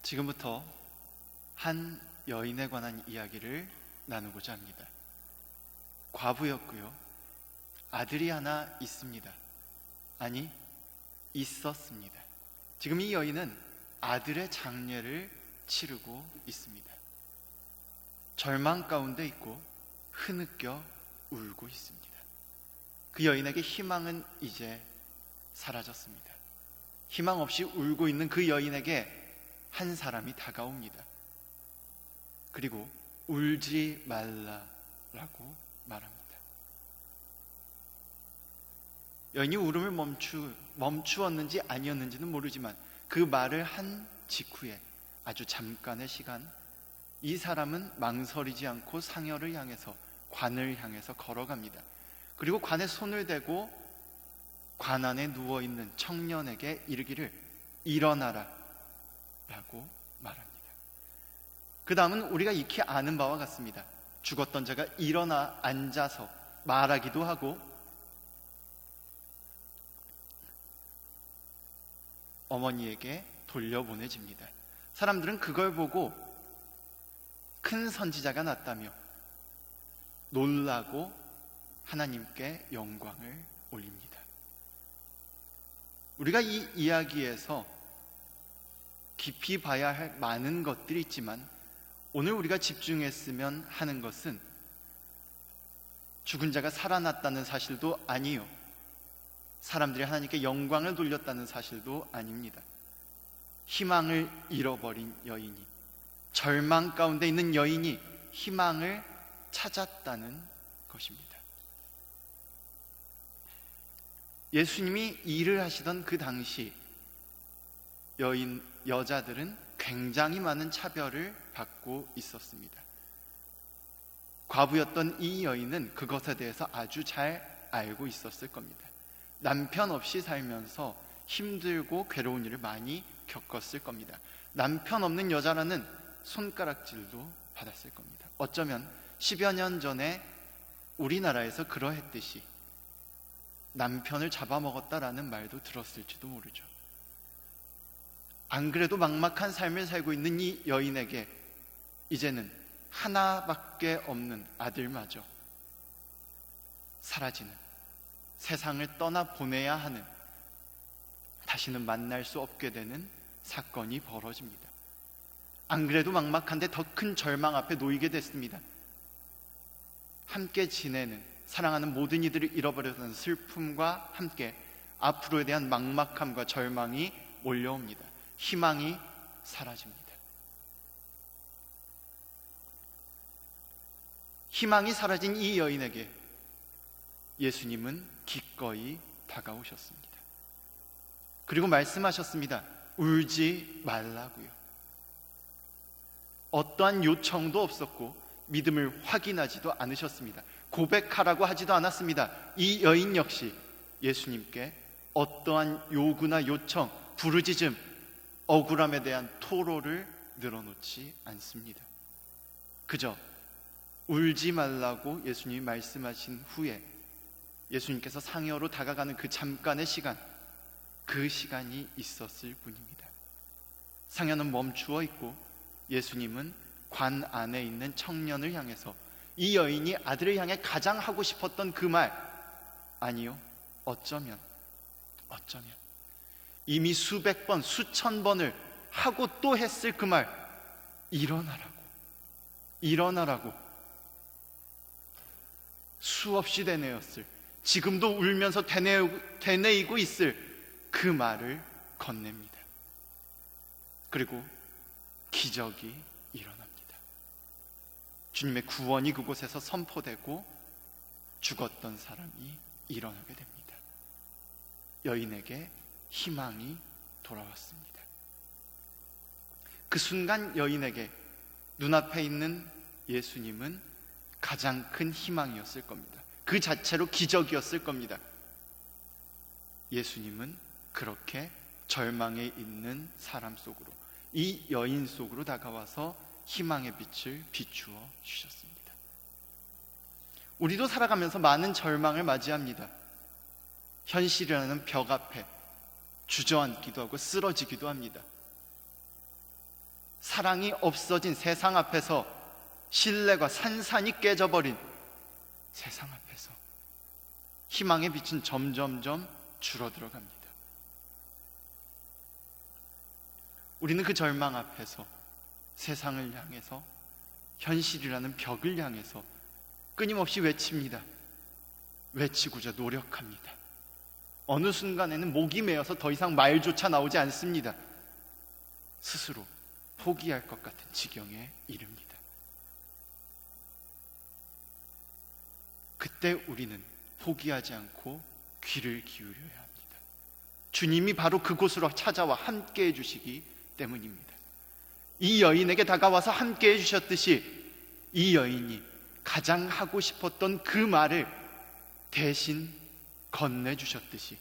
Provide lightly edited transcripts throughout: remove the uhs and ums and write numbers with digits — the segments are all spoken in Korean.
지금부터 한 여인에 관한 이야기를 나누고자 합니다. 과부였고요. 아들이 하나 있습니다. 아니, 있었습니다. 지금 이 여인은 아들의 장례를 치르고 있습니다. 절망 가운데 있고 흐느껴 울고 있습니다. 그 여인에게 희망은 이제 사라졌습니다. 희망 없이 울고 있는 그 여인에게 한 사람이 다가옵니다. 그리고 울지 말라라고 말합니다. 여인이 울음을 멈추었는지 아니었는지는 모르지만 그 말을 한 직후에 아주 잠깐의 시간, 이 사람은 망설이지 않고 상여를 향해서, 관을 향해서 걸어갑니다. 그리고 관에 손을 대고 관 안에 누워있는 청년에게 이르기를 일어나라 라고 말합니다. 그 다음은 우리가 익히 아는 바와 같습니다. 죽었던 자가 일어나 앉아서 말하기도 하고 어머니에게 돌려보내집니다. 사람들은 그걸 보고 큰 선지자가 났다며 놀라고 하나님께 영광을 올립니다. 우리가 이 이야기에서 깊이 봐야 할 많은 것들이 있지만 오늘 우리가 집중했으면 하는 것은 죽은 자가 살아났다는 사실도 아니요, 사람들이 하나님께 영광을 돌렸다는 사실도 아닙니다. 희망을 잃어버린 여인이, 절망 가운데 있는 여인이 희망을 찾았다는 것입니다. 예수님이 일을 하시던 그 당시 여자들은 굉장히 많은 차별을 받고 있었습니다. 과부였던 이 여인은 그것에 대해서 아주 잘 알고 있었을 겁니다. 남편 없이 살면서 힘들고 괴로운 일을 많이 겪었을 겁니다. 남편 없는 여자라는 손가락질도 받았을 겁니다. 어쩌면 10여 년 전에 우리나라에서 그러했듯이 남편을 잡아먹었다라는 말도 들었을지도 모르죠. 안 그래도 막막한 삶을 살고 있는 이 여인에게 이제는 하나밖에 없는 아들마저 사라지는, 세상을 떠나보내야 하는, 다시는 만날 수 없게 되는 사건이 벌어집니다. 안 그래도 막막한데 더 큰 절망 앞에 놓이게 됐습니다. 함께 지내는, 사랑하는 모든 이들을 잃어버렸던 슬픔과 함께 앞으로에 대한 막막함과 절망이 몰려옵니다. 희망이 사라집니다. 희망이 사라진 이 여인에게 예수님은 기꺼이 다가오셨습니다. 그리고 말씀하셨습니다. 울지 말라고요. 어떠한 요청도 없었고 믿음을 확인하지도 않으셨습니다. 고백하라고 하지도 않았습니다. 이 여인 역시 예수님께 어떠한 요구나 요청, 부르짖음, 억울함에 대한 토로를 늘어놓지 않습니다. 그저 울지 말라고 예수님이 말씀하신 후에 예수님께서 상여로 다가가는 그 잠깐의 시간, 그 시간이 있었을 뿐입니다. 상여는 멈추어 있고 예수님은 관 안에 있는 청년을 향해서 이 여인이 아들을 향해 가장 하고 싶었던 그 말, 아니요, 어쩌면 이미 수백 번, 수천 번을 하고 또 했을 그 말, 일어나라고 수없이 되뇌었을, 지금도 울면서 되뇌이고 있을 그 말을 건넵니다. 그리고 기적이 일어납니다. 주님의 구원이 그곳에서 선포되고 죽었던 사람이 일어나게 됩니다. 여인에게 희망이 돌아왔습니다. 그 순간 여인에게 눈앞에 있는 예수님은 가장 큰 희망이었을 겁니다. 그 자체로 기적이었을 겁니다. 예수님은 그렇게 절망에 있는 사람 속으로, 이 여인 속으로 다가와서 희망의 빛을 비추어 주셨습니다. 우리도 살아가면서 많은 절망을 맞이합니다. 현실이라는 벽 앞에 주저앉기도 하고 쓰러지기도 합니다. 사랑이 없어진 세상 앞에서, 신뢰가 산산이 깨져버린 세상 앞에서 희망의 빛은 점점점 줄어들어갑니다. 우리는 그 절망 앞에서, 세상을 향해서, 현실이라는 벽을 향해서 끊임없이 외칩니다. 외치고자 노력합니다. 어느 순간에는 목이 메어서 더 이상 말조차 나오지 않습니다. 스스로 포기할 것 같은 지경에 이릅니다. 그때 우리는 포기하지 않고 귀를 기울여야 합니다. 주님이 바로 그곳으로 찾아와 함께 해주시기 때문입니다. 이 여인에게 다가와서 함께 해주셨듯이, 이 여인이 가장 하고 싶었던 그 말을 대신 건네주셨듯이,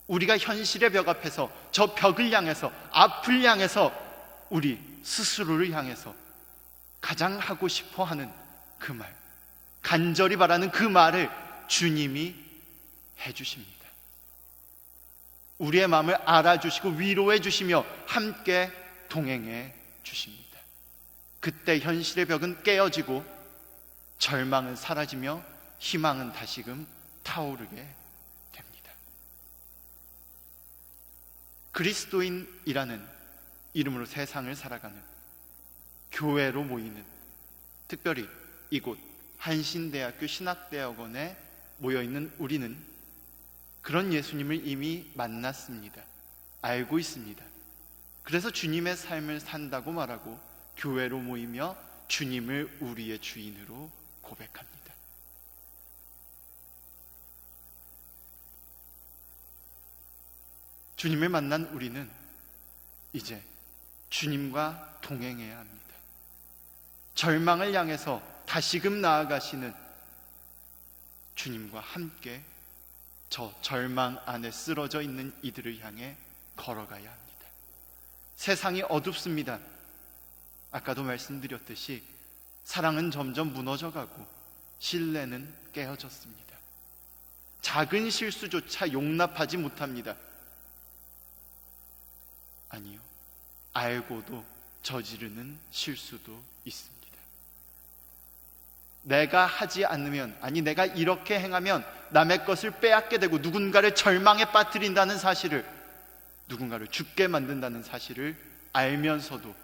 우리가 현실의 벽 앞에서, 저 벽을 향해서, 앞을 향해서, 우리 스스로를 향해서 가장 하고 싶어 하는 그 말, 간절히 바라는 그 말을 주님이 해주십니다. 우리의 마음을 알아주시고 위로해 주시며 함께 동행해 주십니다. 그때 현실의 벽은 깨어지고 절망은 사라지며 희망은 다시금 타오르게 됩니다. 그리스도인이라는 이름으로 세상을 살아가는, 교회로 모이는, 특별히 이곳 한신대학교 신학대학원에 모여있는 우리는 그런 예수님을 이미 만났습니다. 알고 있습니다. 그래서 주님의 삶을 산다고 말하고 교회로 모이며 주님을 우리의 주인으로 고백합니다. 주님을 만난 우리는 이제 주님과 동행해야 합니다. 절망을 향해서 다시금 나아가시는 주님과 함께 저 절망 안에 쓰러져 있는 이들을 향해 걸어가야 합니다. 세상이 어둡습니다. 아까도 말씀드렸듯이 사랑은 점점 무너져가고 신뢰는 깨어졌습니다. 작은 실수조차 용납하지 못합니다. 아니요, 알고도 저지르는 실수도 있습니다. 내가 하지 않으면, 아니 내가 이렇게 행하면 남의 것을 빼앗게 되고 누군가를 절망에 빠뜨린다는 사실을, 누군가를 죽게 만든다는 사실을 알면서도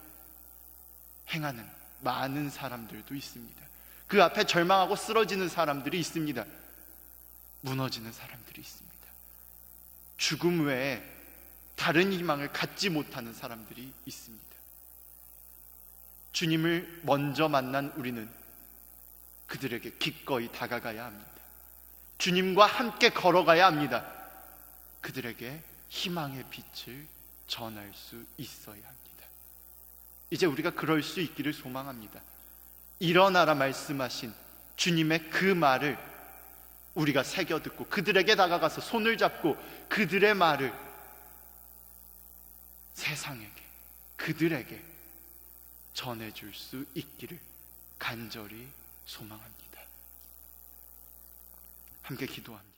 행하는 많은 사람들도 있습니다. 그 앞에 절망하고 쓰러지는 사람들이 있습니다. 무너지는 사람들이 있습니다. 죽음 외에 다른 희망을 갖지 못하는 사람들이 있습니다. 주님을 먼저 만난 우리는 그들에게 기꺼이 다가가야 합니다. 주님과 함께 걸어가야 합니다. 그들에게 희망의 빛을 전할 수 있어야 합니다. 이제 우리가 그럴 수 있기를 소망합니다. 일어나라 말씀하신 주님의 그 말을 우리가 새겨듣고 그들에게 다가가서 손을 잡고 그들의 말을 세상에게, 그들에게 전해줄 수 있기를 간절히 소망합니다. 함께 기도합니다.